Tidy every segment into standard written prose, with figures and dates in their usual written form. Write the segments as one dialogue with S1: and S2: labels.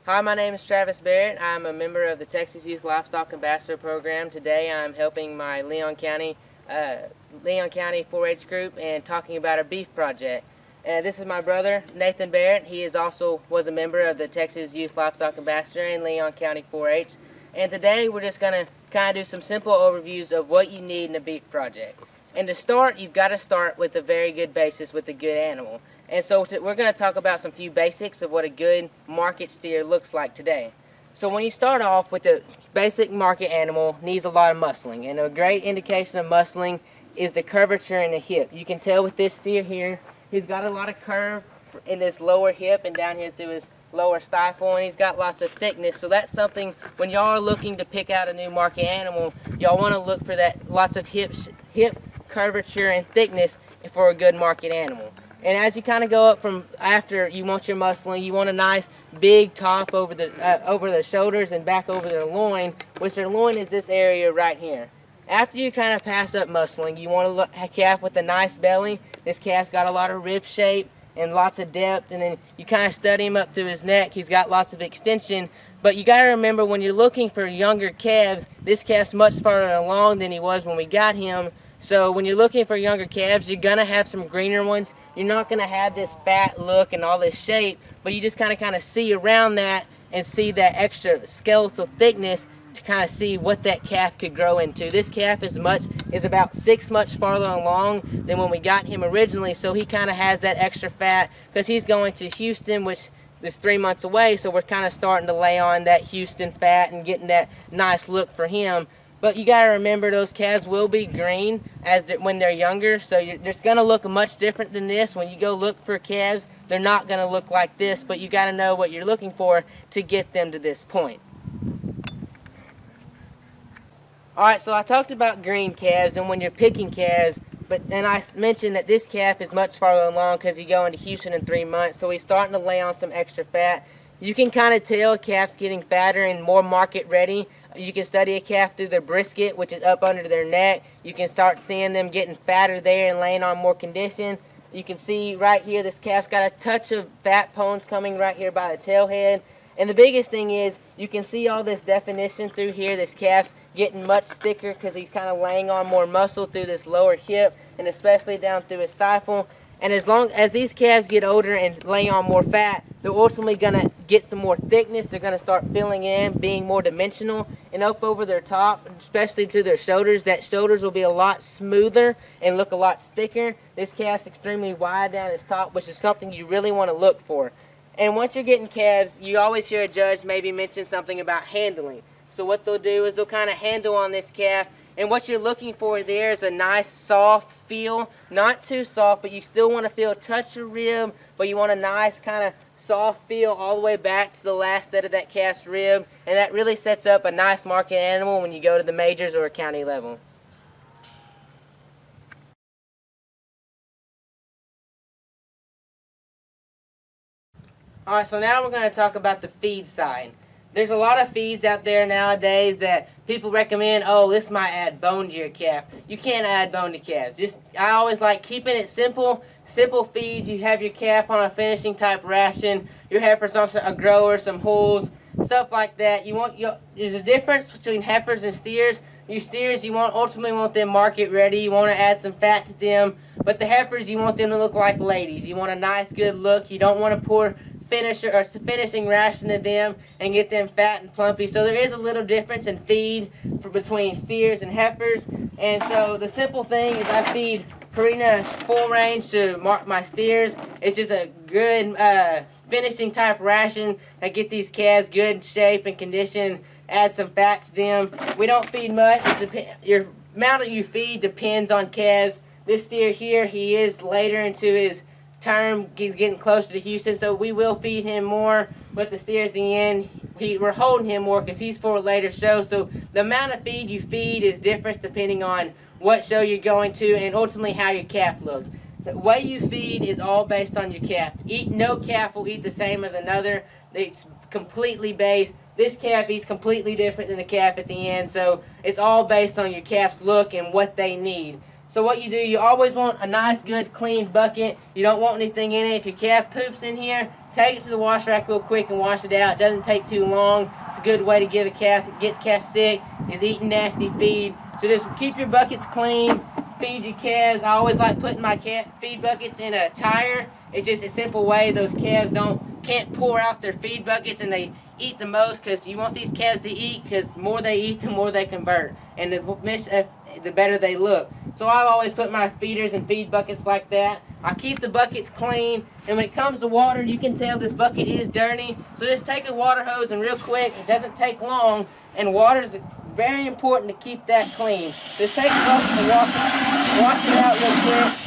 S1: Hi, my name is Travis Barrett. I'm a member of the Texas Youth Livestock Ambassador Program. Today I'm helping my Leon County 4-H group and talking about our beef project. This is my brother, Nathan Barrett. He was a member of the Texas Youth Livestock Ambassador in Leon County 4-H. And today we're just going to kind of do some simple overviews of what you need in a beef project. And to start, you've got to start with a very good basis with a good animal. And so we're going to talk about some few basics of what a good market steer looks like today. So when you start off with the basic market animal, needs a lot of muscling. And a great indication of muscling is the curvature in the hip. You can tell with this steer here, he's got a lot of curve in his lower hip and down here through his lower stifle, and he's got lots of thickness. So that's something, when y'all are looking to pick out a new market animal, y'all want to look for that lots of hip curvature and thickness for a good market animal. And as you kind of go up from after you want your muscling, you want a nice big top over the shoulders and back over their loin, which their loin is this area right here. After you kind of pass up muscling, you want a calf with a nice belly. This calf's got a lot of rib shape and lots of depth, and then you kind of study him up through his neck. He's got lots of extension, but you got to remember when you're looking for younger calves, this calf's much farther along than he was when we got him. So when you're looking for younger calves, you're going to have some greener ones. You're not going to have this fat look and all this shape, but you just kind of see around that and see that extra skeletal thickness to kind of see what that calf could grow into. This calf is about 6 months farther along than when we got him originally, so he kind of has that extra fat because he's going to Houston, which is 3 months away, so we're kind of starting to lay on that Houston fat and getting that nice look for him. But you got to remember those calves will be green when they're younger, so they're going to look much different than this. When you go look for calves, they're not going to look like this, but you got to know what you're looking for to get them to this point. Alright, so I talked about green calves and when you're picking calves, and I mentioned that this calf is much farther along because he's going to Houston in 3 months, so he's starting to lay on some extra fat. You can kind of tell a calf's getting fatter and more market ready. You can study a calf through their brisket, which is up under their neck. You can start seeing them getting fatter there and laying on more condition. You can see right here this calf's got a touch of fat pones coming right here by the tail head. And the biggest thing is you can see all this definition through here. This calf's getting much thicker because he's kind of laying on more muscle through this lower hip and especially down through his stifle. And as long as these calves get older and lay on more fat, they're ultimately going to get some more thickness. They're going to start filling in, being more dimensional, and up over their top, especially to their shoulders, that shoulders will be a lot smoother and look a lot thicker. This calf's extremely wide down his top, which is something you really want to look for. And once you're getting calves, you always hear a judge maybe mention something about handling. So what they'll do is they'll kind of handle on this calf. And what you're looking for there is a nice soft feel, not too soft, but you still want to feel a touch of rib, but you want a nice kind of soft feel all the way back to the last set of that calf's rib, and that really sets up a nice market animal when you go to the majors or a county level. Alright, so now we're going to talk about the feed side. There's a lot of feeds out there nowadays that people recommend, oh, this might add bone to your calf. You can't add bone to calves. I always like keeping it simple. Simple feeds. You have your calf on a finishing type ration. Your heifer's on a grower, some hulls, stuff like that. There's a difference between heifers and steers. Your steers, ultimately want them market ready. You want to add some fat to them. But the heifers, you want them to look like ladies. You want a nice, good look. You don't want to pour finishing ration to them and get them fat and plumpy. So there is a little difference in feed between steers and heifers. And so the simple thing is I feed Purina full range to my steers. It's just a good finishing type ration that get these calves good shape and condition, add some fat to them. We don't feed much. Your amount that you feed depends on calves. This steer here, he is later into his term, he's getting closer to Houston, so we will feed him more. But the steer at the end, we're holding him more because he's for a later show. So the amount of feed you feed is different depending on what show you're going to and ultimately how your calf looks. The way you feed is all based on your calf. No calf will eat the same as another. It's completely based. This calf eats completely different than the calf at the end, so it's all based on your calf's look and what they need. So what you do, you always want a nice, good, clean bucket. You don't want anything in it. If your calf poops in here, take it to the wash rack real quick and wash it out. It doesn't take too long. It's a good way to give a calf, it gets calf sick, is eating nasty feed. So just keep your buckets clean, feed your calves. I always like putting my feed buckets in a tire. It's just a simple way those calves can't pour out their feed buckets and they eat the most, because you want these calves to eat, because the more they eat, the more they convert, and the better they look. So I've always put my feeders in feed buckets like that. I keep the buckets clean, and when it comes to water, you can tell this bucket is dirty. So just take a water hose and real quick, it doesn't take long, and water is very important to keep that clean. Just take a bucket and wash it out real quick.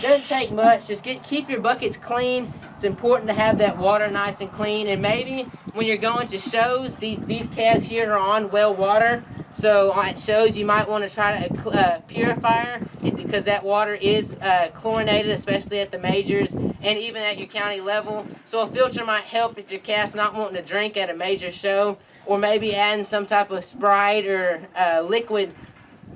S1: Doesn't take much. Just keep your buckets clean. It's important to have that water nice and clean. And maybe when you're going to shows, these calves here are on well water. So at shows, you might want to try a purifier, because that water is chlorinated, especially at the majors and even at your county level. So a filter might help if your calf's not wanting to drink at a major show, or maybe adding some type of Sprite or liquid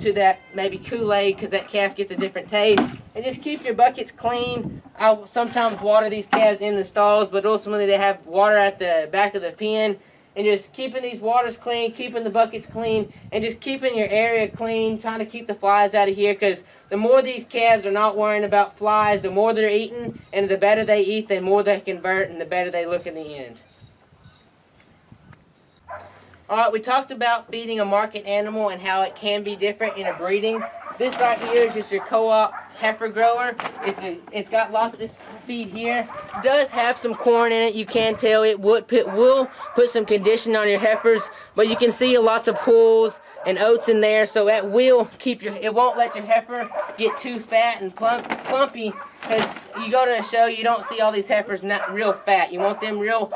S1: to that, maybe Kool-Aid, because that calf gets a different taste. And just keep your buckets clean. I'll sometimes water these calves in the stalls, but ultimately they have water at the back of the pen. And just keeping these waters clean, keeping the buckets clean, and just keeping your area clean, trying to keep the flies out of here, because the more these calves are not worrying about flies, the more they're eating, and the better they eat, the more they convert, and the better they look in the end. Alright, we talked about feeding a market animal and how it can be different in a breeding. This right here is just your co-op heifer grower. It's got lots of this feed here. It does have some corn in it. You can tell it will put some condition on your heifers, but you can see lots of pulls and oats in there, so that will keep it won't let your heifer get too fat and clumpy, because you go to a show, you don't see all these heifers not real fat. You want them real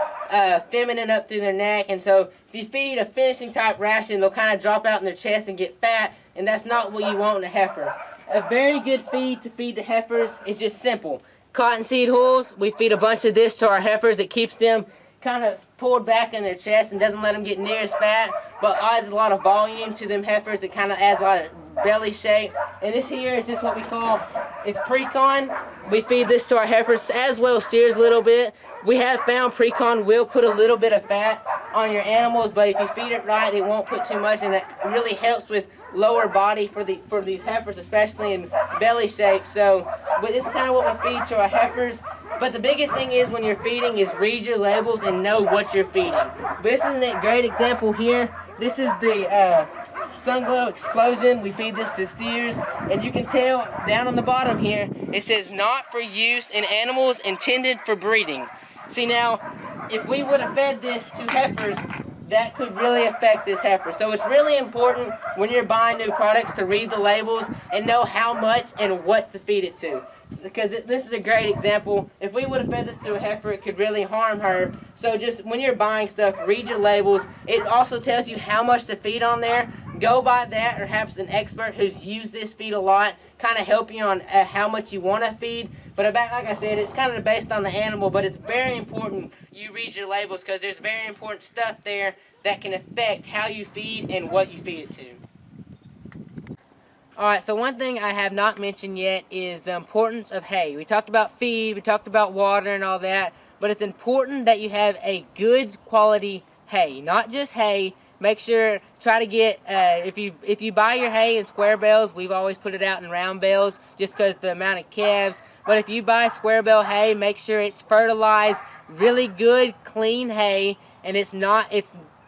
S1: feminine up through their neck, and so if you feed a finishing type ration, they'll kind of drop out in their chest and get fat, and that's not what you want in a heifer. A very good feed to feed the heifers is just simple. Cottonseed hulls, we feed a bunch of this to our heifers. It keeps them kind of pulled back in their chest and doesn't let them get near as fat, but adds a lot of volume to them heifers. It kind of adds a lot of belly shape. And this here is just what we call, it's pre-con. We feed this to our heifers as well as steers a little bit. We have found pre-con will put a little bit of fat on your animals, but if you feed it right, it won't put too much, and it really helps with lower body for these heifers, especially in belly shape. So this is kind of what we feed to our heifers. But the biggest thing is, when you're feeding, is read your labels and know what you're feeding. This is a great example here. This is the Sunglow Explosion. We feed this to steers, and you can tell down on the bottom here, it says not for use in animals intended for breeding. See, now, if we would have fed this to heifers, that could really affect this heifer. So it's really important when you're buying new products to read the labels and know how much and what to feed it to. Because this is a great example. If we would have fed this to a heifer, it could really harm her. So just when you're buying stuff, read your labels. It also tells you how much to feed on there. Go by that, or have an expert who's used this feed a lot kind of help you on how much you want to feed. But like I said, it's kind of based on the animal, but it's very important you read your labels, because there's very important stuff there that can affect how you feed and what you feed it to. Alright, so one thing I have not mentioned yet is the importance of hay. We talked about feed, we talked about water and all that, but it's important that you have a good quality hay. Not just hay. Make sure, try to get, if you buy your hay in square bales, we've always put it out in round bales just because the amount of calves. But if you buy square bale hay, make sure it's fertilized, really good, clean hay, and it's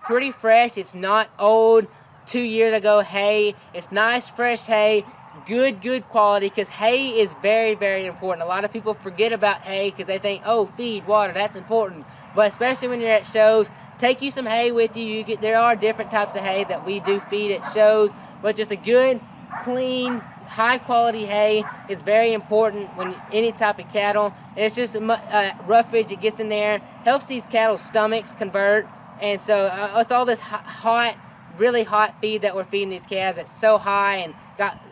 S1: pretty fresh, it's not old, 2 years ago hay. It's nice, fresh hay, good quality, because hay is very, very important. A lot of people forget about hay because they think, oh, feed, water, that's important. But especially when you're at shows, take you some hay with you. There are different types of hay that we do feed at shows, but just a good, clean, high quality hay is very important when any type of cattle. And it's just roughage, it gets in there, helps these cattle's stomachs convert. And so it's all this hot, really hot feed that we're feeding these calves. It's so high and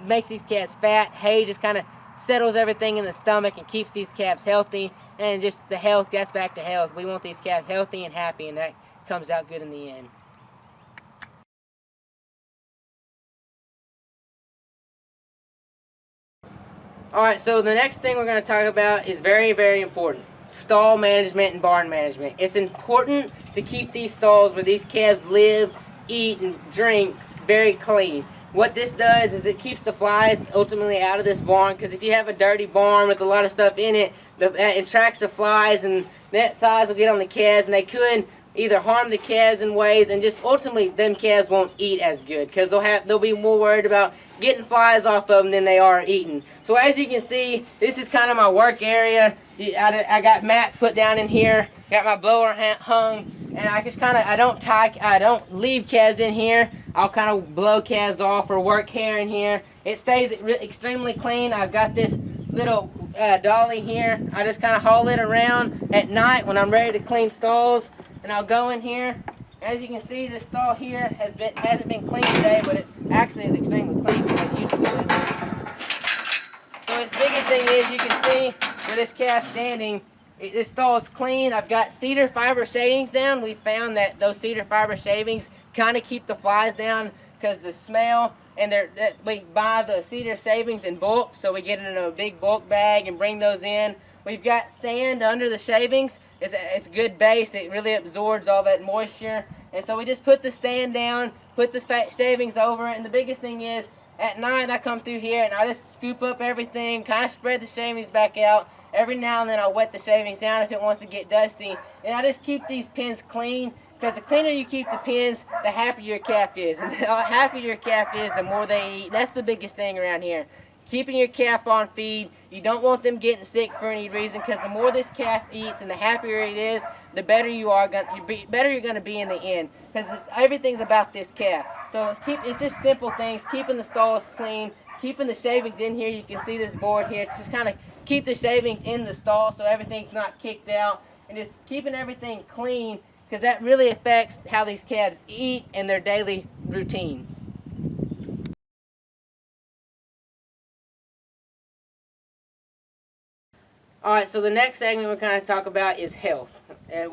S1: makes these calves fat. Hay just kind of settles everything in the stomach and keeps these calves healthy. And just the health, that's back to health. We want these calves healthy and happy, and that comes out good in the end. Alright, so the next thing we're going to talk about is very, very important. Stall management and barn management. It's important to keep these stalls where these calves live, eat, and drink very clean. What this does is it keeps the flies ultimately out of this barn, because if you have a dirty barn with a lot of stuff in it, it attracts the flies, and that flies will get on the calves, and they could either harm the calves in ways, and just ultimately them calves won't eat as good, because they'll be more worried about getting flies off of them than they are eating. So as you can see, this is kind of my work area. I got mats put down in here, got my blower hung, and I just kind of, I don't leave calves in here. I'll kind of blow calves off or work hair in here. It stays extremely clean. I've got this little dolly here. I just kind of haul it around at night when I'm ready to clean stalls, and I'll go in here. As you can see, this stall here hasn't been cleaned today, but it actually is extremely clean for what it usually is. So its biggest thing is, you can see where this calf's standing, this stall is clean. I've got cedar fiber shavings down. We found that those cedar fiber shavings kind of keep the flies down because the smell, and we buy the cedar shavings in bulk, so we get it in a big bulk bag and bring those in. We've got sand under the shavings. It's a good base. It really absorbs all that moisture. And so we just put the sand down, put the shavings over it. And the biggest thing is, at night I come through here and I just scoop up everything, kind of spread the shavings back out. Every now and then I'll wet the shavings down if it wants to get dusty. And I just keep these pens clean, because the cleaner you keep the pens, the happier your calf is. And the happier your calf is, the more they eat. And that's the biggest thing around here. Keeping your calf on feed. You don't want them getting sick for any reason, because the more this calf eats and the happier it is, the better you're going to be in the end, because everything's about this calf. So it's just simple things: keeping the stalls clean, keeping the shavings in here. You can see this board here. It's just kind of keep the shavings in the stall so everything's not kicked out, and just keeping everything clean, because that really affects how these calves eat and their daily routine. Alright, so the next segment we're going to talk about is health.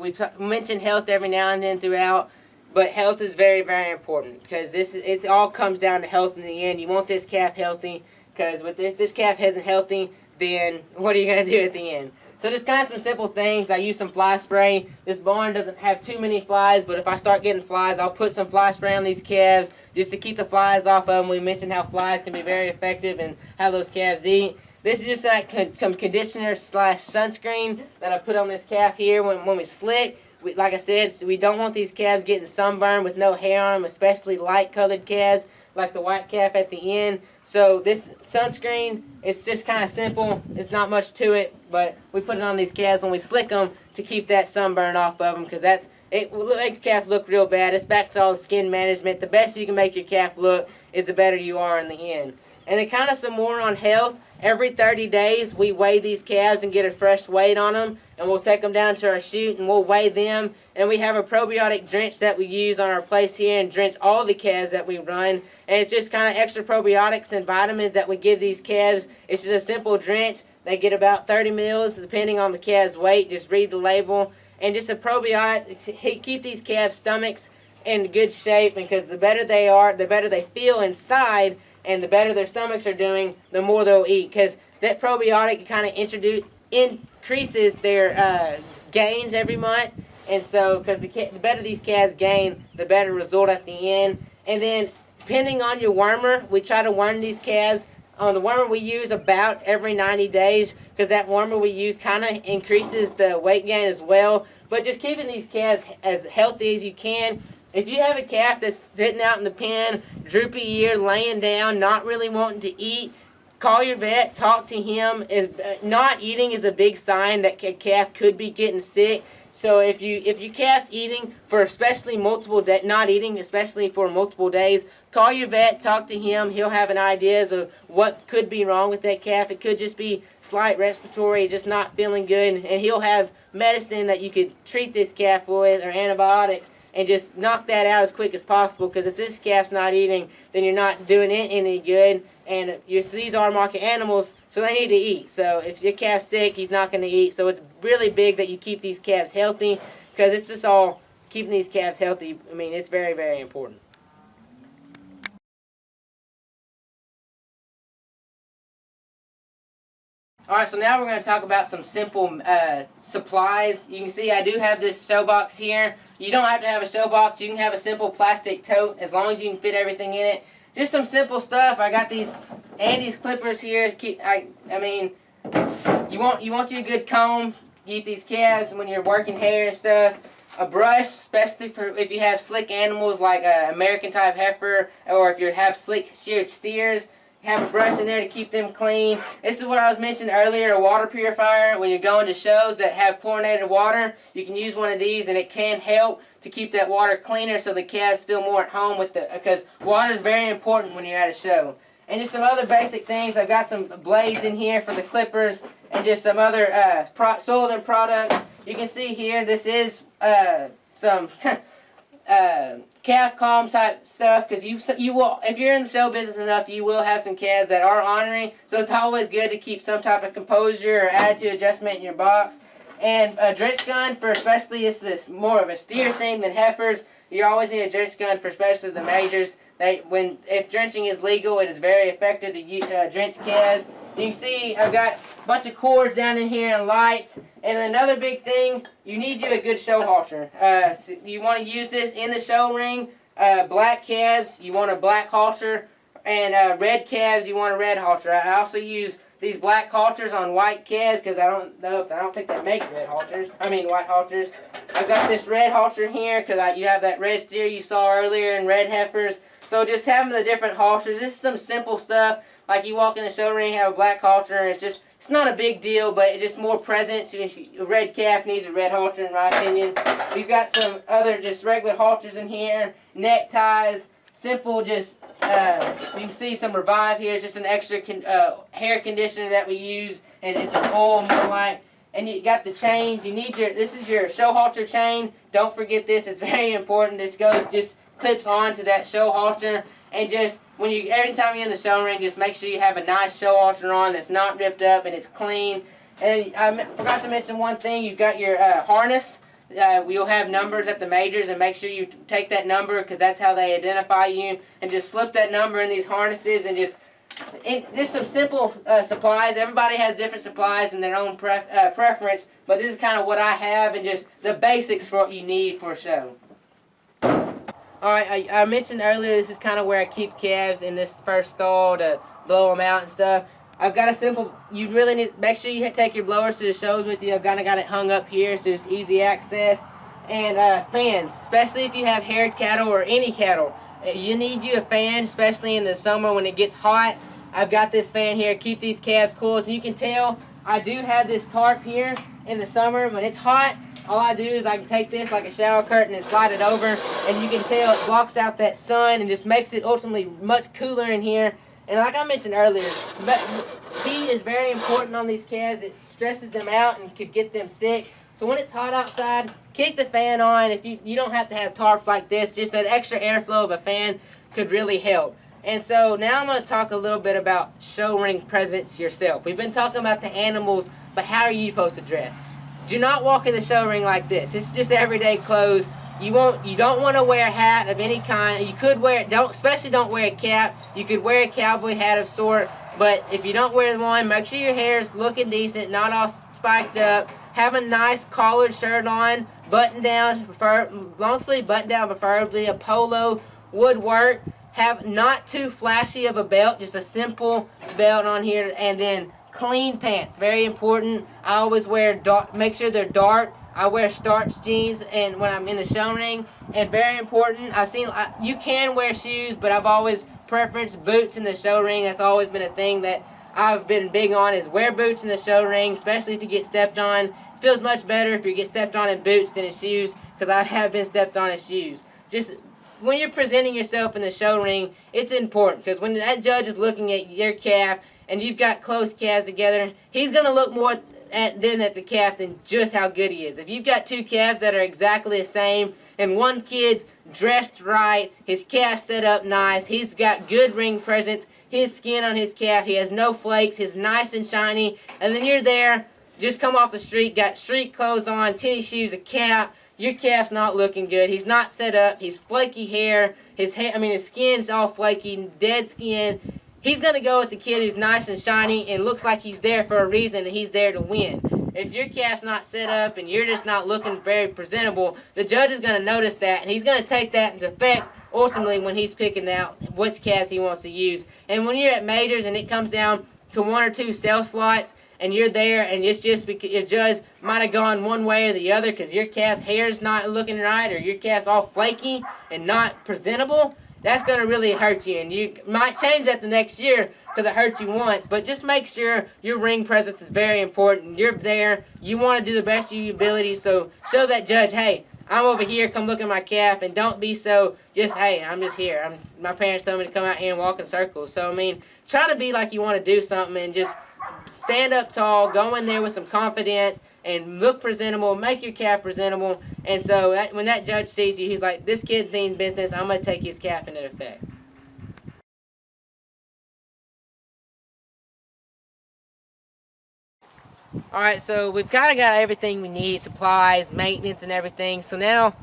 S1: We mentioned health every now and then throughout, but health is very, very important, because it all comes down to health in the end. You want this calf healthy, because if this calf isn't healthy, then what are you going to do at the end? So just kind of some simple things. I use some fly spray. This barn doesn't have too many flies, but if I start getting flies, I'll put some fly spray on these calves just to keep the flies off of them. We mentioned how flies can be very effective and how those calves eat. This is just like some conditioner / sunscreen that I put on this calf here when we slick. Like I said, we don't want these calves getting sunburned with no hair on them, especially light colored calves like the white calf at the end. So this sunscreen, it's just kind of simple. It's not much to it, but we put it on these calves when we slick them to keep that sunburn off of them, because it makes calf look real bad. It's back to all the skin management. The best you can make your calf look is the better you are in the end. And then kind of some more on health. Every 30 days, we weigh these calves and get a fresh weight on them, and we'll take them down to our chute and we'll weigh them. And we have a probiotic drench that we use on our place here and drench all the calves that we run. And it's just kind of extra probiotics and vitamins that we give these calves. It's just a simple drench. They get about 30 mils depending on the calf's weight. Just read the label. And just a probiotic to keep these calves' stomachs in good shape, because the better they are, the better they feel inside, and the better their stomachs are doing, the more they'll eat. Because that probiotic kind of increases their gains every month. And so, because the better these calves gain, the better result at the end. And then, depending on your wormer, we try to worm these calves. The wormer we use about every 90 days, because that wormer we use kind of increases the weight gain as well. But just keeping these calves as healthy as you can. If you have a calf that's sitting out in the pen, droopy ear, laying down, not really wanting to eat, call your vet, talk to him. Not eating is a big sign that a calf could be getting sick. So if your calf's eating for especially multiple days, not eating especially for multiple days, call your vet, talk to him. He'll have an idea of what could be wrong with that calf. It could just be slight respiratory, just not feeling good, and he'll have medicine that you could treat this calf with, or antibiotics, and just knock that out as quick as possible. Because if this calf's not eating, then you're not doing it any good. And these are market animals, so they need to eat. So if your calf's sick, he's not going to eat. So it's really big that you keep these calves healthy, because it's just all keeping these calves healthy. I mean, it's very, very important. Alright, so now we're going to talk about some simple supplies. You can see I do have this show box here. You don't have to have a show box. You can have a simple plastic tote as long as you can fit everything in it. Just some simple stuff. I got these Andy's clippers here. I mean, you want you a good comb. Keep these calves when you're working hair and stuff. A brush, especially for if you have slick animals like an American type heifer, or if you have slick sheared steers. Have a brush in there to keep them clean. This is what I was mentioning earlier, a water purifier. When you're going to shows that have fluorinated water, you can use one of these and it can help to keep that water cleaner so the calves feel more at home with because water is very important when you're at a show. And just some other basic things. I've got some blades in here for the clippers and just some other Sullivan product. You can see here this is some calf calm type stuff, because you will, if you're in the show business enough, you will have some calves that are ornery, so it's always good to keep some type of composure or attitude adjustment in your box. And a drench gun for, especially this is more of a steer thing than heifers. You always need a drench gun for especially the majors. If drenching is legal, it is very effective to drench calves. You can see I've got a bunch of cords down in here and lights. And another big thing, you need a good show halter. So you want to use this in the show ring. Black calves, you want a black halter. And red calves, you want a red halter. I also use these black halters on white calves because I don't think they make red halters. I mean white halters. I've got this red halter here because you have that red steer you saw earlier and red heifers. So just having the different halters, this is some simple stuff. Like you walk in the show ring, have a black halter, and it's not a big deal, but it's just more presence. A red calf needs a red halter, in my opinion. We've got some other just regular halters in here, neckties, simple just, you can see some Revive here. It's just an extra hair conditioner that we use, and it's an oil more like. And you got the chains. This is your show halter chain. Don't forget this. It's very important. This just clips onto that show halter. And just every time you're in the show ring, just make sure you have a nice show halter on that's not ripped up and it's clean. And I forgot to mention one thing. You've got your harness. We'll have numbers at the majors, and make sure you take that number because that's how they identify you. And just slip that number in these harnesses, and just some simple supplies. Everybody has different supplies and their own preference, but this is kind of what I have and just the basics for what you need for a show. Alright, I mentioned earlier this is kind of where I keep calves in this first stall to blow them out and stuff. I've got a simple, you really need, make sure you take your blowers to the shows with you. I've kind of got it hung up here so it's easy access. And fans, especially if you have haired cattle or any cattle. You need a fan, especially in the summer when it gets hot. I've got this fan here, keep these calves cool. As you can tell, I do have this tarp here in the summer. When it's hot, all I do is I can take this like a shower curtain and slide it over, and you can tell it blocks out that sun and just makes it ultimately much cooler in here. And like I mentioned earlier, heat is very important on these calves. It stresses them out and could get them sick. So when it's hot outside, kick the fan on. If you don't have to have tarps like this, just that extra airflow of a fan could really help. And so now I'm going to talk a little bit about show ring presence yourself. We've been talking about the animals, but how are you supposed to dress? Do not walk in the show ring like this. It's just everyday clothes. You don't want to wear a hat of any kind. You could wear especially don't wear a cap. You could wear a cowboy hat of sort, but if you don't wear one, make sure your hair is looking decent, not all spiked up. Have a nice collared shirt on, button down, long sleeve button down, preferably a polo would work. Have not too flashy of a belt, just a simple belt on here, and then clean pants, very important. I always wear make sure they're dark. I wear starch jeans and when I'm in the show ring, and very important. You can wear shoes, but I've always preferenced boots in the show ring. That's always been a thing that I've been big on, is wear boots in the show ring, especially if you get stepped on. It feels much better if you get stepped on in boots than in shoes, because I have been stepped on in shoes. Just when you're presenting yourself in the show ring, it's important, because when that judge is looking at your calf and you've got close calves together, he's going to look more at the calf than just how good he is. If you've got two calves that are exactly the same, and one kid's dressed right, his calf set up nice, he's got good ring presence, his skin on his calf, he has no flakes, he's nice and shiny, and then you're there, just come off the street, got street clothes on, tennis shoes, a cap, your calf's not looking good. He's not set up, he's flaky hair, his skin's all flaky, dead skin. he's going to go with the kid who's nice and shiny and looks like he's there for a reason and he's there to win. If your calf's not set up and you're just not looking very presentable, the judge is going to notice that, and he's going to take that into effect ultimately when he's picking out which calves he wants to use. And when you're at majors and it comes down to 1 or 2 sale slots and you're there and it's just because your judge might have gone one way or the other because your calf's hair's not looking right or your calf's all flaky and not presentable, that's going to really hurt you. And you might change that the next year because it hurt you once, but just make sure your ring presence is very important. You're there. You want to do the best of your ability, so show that judge, hey, I'm over here, come look at my calf, and don't be so just, hey, I'm just here. My parents told me to come out here and walk in circles. So, I mean, try to be like you want to do something and just stand up tall, go in there with some confidence, and look presentable, make your calf presentable. And so when that judge sees you, he's like, this kid means business, I'm going to take his calf into effect. Alright, so we've kind of got everything we need, supplies, maintenance, and everything. So now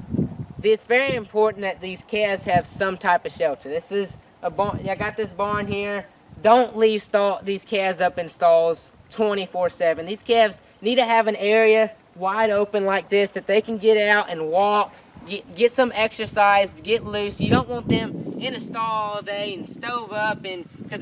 S1: it's very important that these calves have some type of shelter. This is a barn. I got this barn here. Don't leave these calves up in stalls 24/7. These calves need to have an area wide open like this that they can get out and walk, get some exercise, get loose. You don't want them in a stall all day and stove up, and because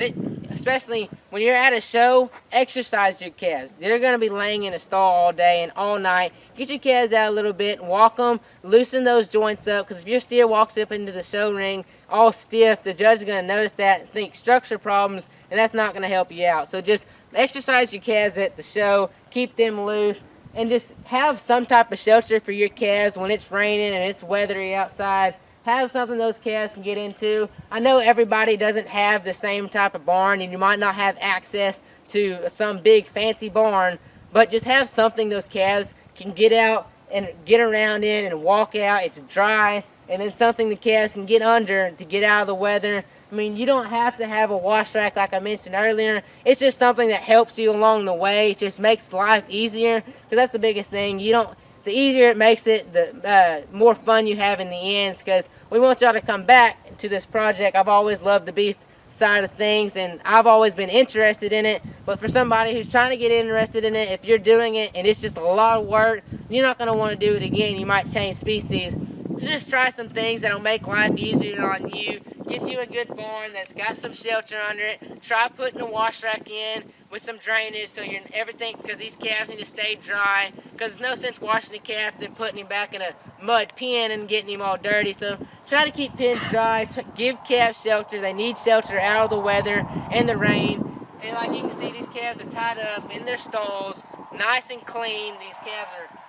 S1: especially when you're at a show, exercise your calves. They're going to be laying in a stall all day and all night. Get your calves out a little bit, walk them, loosen those joints up, because if your steer walks up into the show ring all stiff, the judge is going to notice that and think structure problems, and that's not going to help you out. So just exercise your calves at the show, keep them loose, and just have some type of shelter for your calves when it's raining and it's weathery outside. Have something those calves can get into. I know everybody doesn't have the same type of barn, and you might not have access to some big fancy barn, but just have something those calves can get out and get around in and walk out. It's dry, and then something the calves can get under to get out of the weather. I mean, you don't have to have a wash rack like I mentioned earlier. It's just something that helps you along the way. It just makes life easier, because that's the biggest thing. The easier it makes it, the more fun you have in the ends, because we want y'all to come back to this project. I've always loved the beef side of things, and I've always been interested in it. But for somebody who's trying to get interested in it, if you're doing it and it's just a lot of work, you're not going to want to do it again. You might change species. Just try some things that'll make life easier on you. Get you a good barn that's got some shelter under it. Try putting a wash rack in with some drainage so you're everything, because these calves need to stay dry, because there's no sense washing a calf than putting him back in a mud pen and getting him all dirty. So try to keep pens dry. Give calves shelter. They need shelter out of the weather and the rain. And like you can see, these calves are tied up in their stalls, nice and clean. These calves are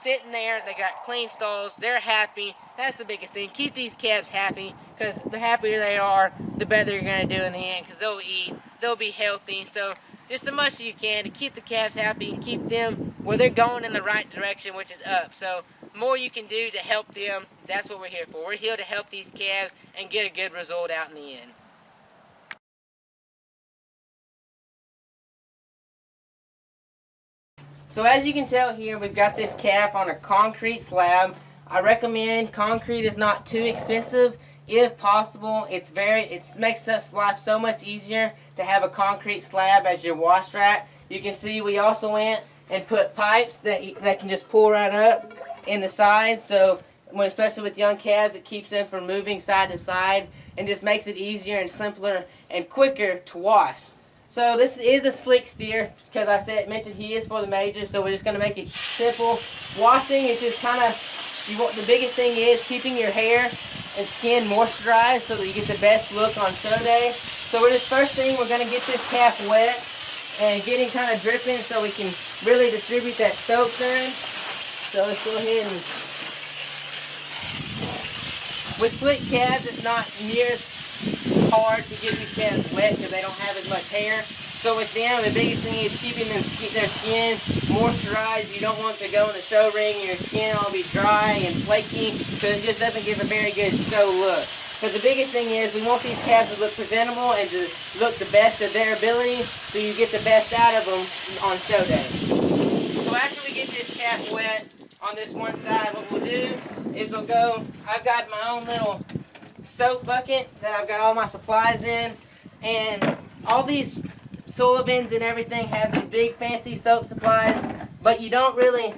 S1: sitting there, they got clean stalls, they're happy. That's the biggest thing. Keep these calves happy, because the happier they are, the better you're going to do in the end, because they'll eat, they'll be healthy. So just as much as you can to keep the calves happy and keep them where they're going in the right direction, which is up. So more you can do to help them, that's what we're here for. We're here to help these calves and get a good result out in the end. So as you can tell here, we've got this calf on a concrete slab. I recommend concrete is not too expensive. If possible, it makes us life so much easier to have a concrete slab as your wash rack. You can see we also went and put pipes that can just pull right up in the sides. So especially with young calves, it keeps them from moving side to side and just makes it easier and simpler and quicker to wash. So this is a slick steer, because I mentioned he is for the majors, so we're just going to make it simple. Washing is just kind of, the biggest thing is keeping your hair and skin moisturized so that you get the best look on show day. So first thing, we're going to get this calf wet and get him kind of dripping so we can really distribute that soap through. So let's go ahead and, with slick calves, it's not near as hard to get these calves wet because they don't have as much hair. So with them, the biggest thing is keeping their skin moisturized. You don't want to go in the show ring and your skin will be dry and flaky, because it just doesn't give a very good show look. Because the biggest thing is we want these calves to look presentable and to look the best of their ability, so you get the best out of them on show day. So after we get this calf wet on this one side, what we'll do is I've got my own little soap bucket that I've got all my supplies in, And all these Sullivans and everything have these big fancy soap supplies, but you don't really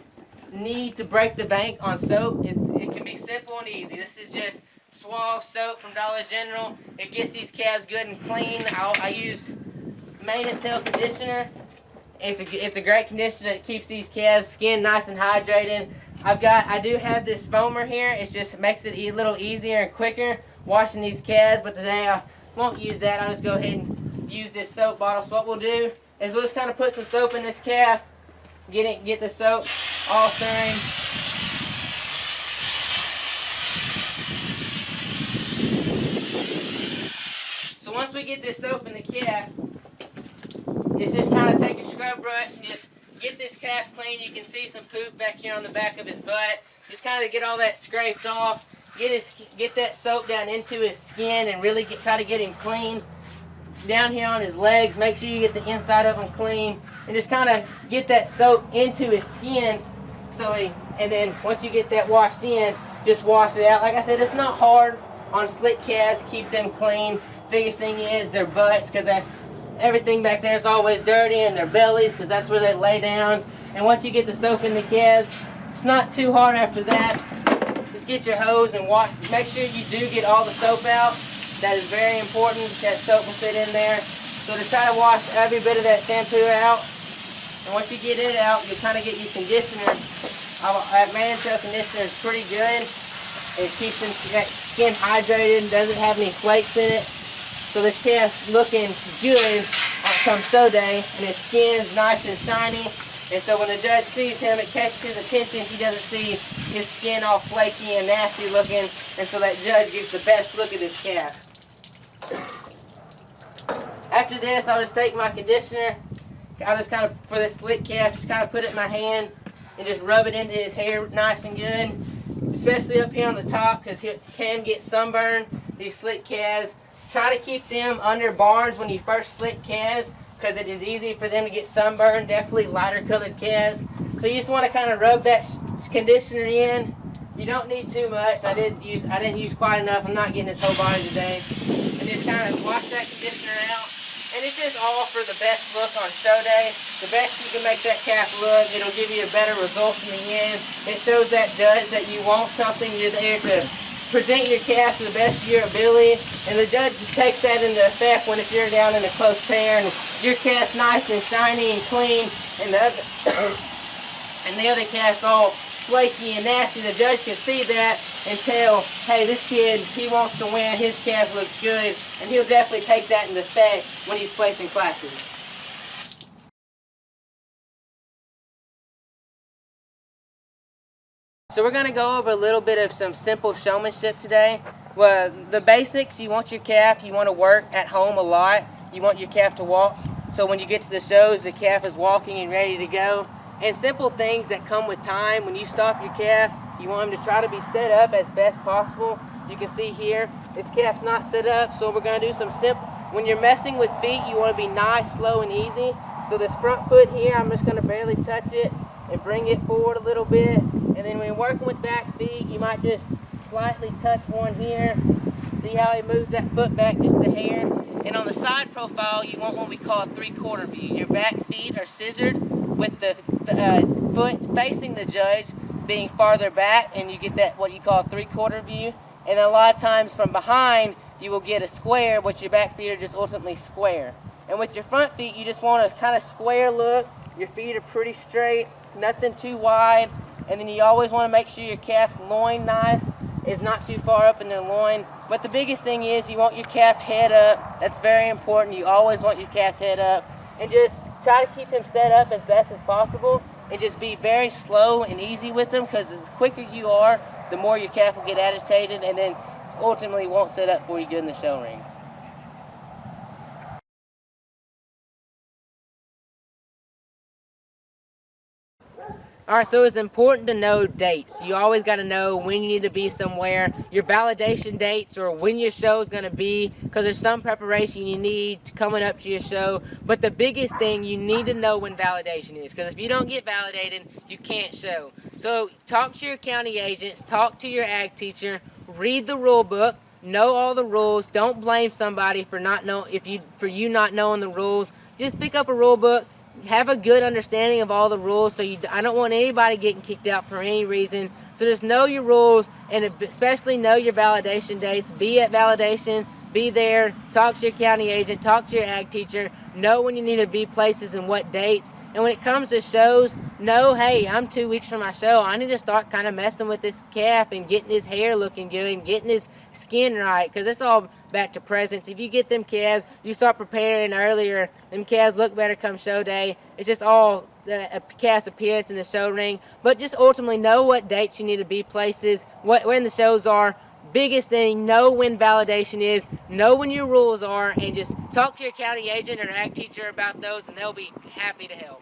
S1: need to break the bank on soap. It can be simple and easy. This is just Suave soap from Dollar General. It gets these calves good and clean. I use mane and tail conditioner. It's a great conditioner that keeps these calves' skin nice and hydrated. I do have this foamer here. It just makes it a little easier and quicker washing these calves, but today I won't use that. I'll just go ahead and use this soap bottle. So what we'll do is we'll just kind of put some soap in this calf, get the soap all through him. So once we get this soap in the calf, it's just kind of take a scrub brush and just get this calf clean. You can see some poop back here on the back of his butt. Just kind of get all that scraped off. Get that soap down into his skin and really try to get him clean. Down here on his legs, make sure you get the inside of him clean, and just kind of get that soap into his skin. And then once you get that washed in, just wash it out. Like I said, it's not hard on slick calves to keep them clean. Biggest thing is their butts, because everything back there is always dirty, and their bellies, because that's where they lay down. And once you get the soap in the calves, it's not too hard after that. Just get your hose and wash. Make sure you do get all the soap out. That is very important. That soap will sit in there. So to try to wash every bit of that shampoo out. And once you get it out, you kind of get your conditioner. That mane and tail conditioner is pretty good. It keeps that skin hydrated. Doesn't have any flakes in it. So this calf's looking good come show day, and his skin is nice and shiny. And so when the judge sees him, it catches his attention. He doesn't see his skin all flaky and nasty looking, and so that judge gets the best look at his calf. After this, I'll just take my conditioner. I'll just kind of, for this slick calf, just kind of put it in my hand and just rub it into his hair nice and good, especially up here on the top, because he can get sunburned. These slick calves, try to keep them under barns when you first slick calves, because it is easy for them to get sunburned, definitely lighter colored calves. So you just want to kind of rub that conditioner in. You don't need too much. I didn't use quite enough. I'm not getting his whole body today. And just kind of wash that conditioner out. And it's just all for the best look on show day. The best you can make that calf look. It'll give you a better result in the end. It shows that judge that you want something. You're there to present your calf to the best of your ability, and the judge takes that into effect when if you're down in a close pair and your calf's nice and shiny and clean, and the other calf's all flaky and nasty. The judge can see that and tell, hey, this kid, he wants to win, his calf looks good, and he'll definitely take that into effect when he's placing classes. So we're going to go over a little bit of some simple showmanship today. Well, the basics, you want your calf, you want to work at home a lot. You want your calf to walk. So when you get to the shows, the calf is walking and ready to go. And simple things that come with time. When you stop your calf, you want him to try to be set up as best possible. You can see here, this calf's not set up, so we're going to do some simple. When you're messing with feet, you want to be nice, slow, and easy. So this front foot here, I'm just going to barely touch it and bring it forward a little bit. And then when you're working with back feet, you might just slightly touch one here. See how he moves that foot back just a hair? And on the side profile, you want what we call a 3/4 view. Your back feet are scissored with the foot facing the judge being farther back, and you get that what you call a 3/4 view. And a lot of times from behind, you will get a square, but your back feet are just ultimately square. And with your front feet, you just want a kind of square look. Your feet are pretty straight, nothing too wide. And then you always want to make sure your calf's loin nice is not too far up in their loin. But the biggest thing is you want your calf head up. That's very important. You always want your calf's head up. And just try to keep him set up as best as possible. And just be very slow and easy with them, because the quicker you are, the more your calf will get agitated and then ultimately won't set up for you good in the show ring. Alright, so it's important to know dates. You always got to know when you need to be somewhere, your validation dates, or when your show is going to be, because there's some preparation you need coming up to your show. But the biggest thing, you need to know when validation is, because if you don't get validated, you can't show. So talk to your county agents, talk to your ag teacher, read the rule book. know all the rules. Don't blame somebody for not you not knowing the rules. Just pick up a rule book. Have a good understanding of all the rules. I don't want anybody getting kicked out for any reason. So just know your rules, and especially know your validation dates. Be at validation. Be there. Talk to your county agent. Talk to your ag teacher. Know when you need to be places and what dates. And when it comes to shows, know, hey, I'm 2 weeks from my show. I need to start kind of messing with this calf and getting his hair looking good and getting his skin right, because it's all back to presence. If you get them calves, you start preparing earlier, them calves look better come show day. It's just all the calf's appearance in the show ring. But just ultimately know what dates you need to be places, when the shows are. Biggest thing, know when validation is, know when your rules are, and just talk to your county agent or ag teacher about those, and they'll be happy to help.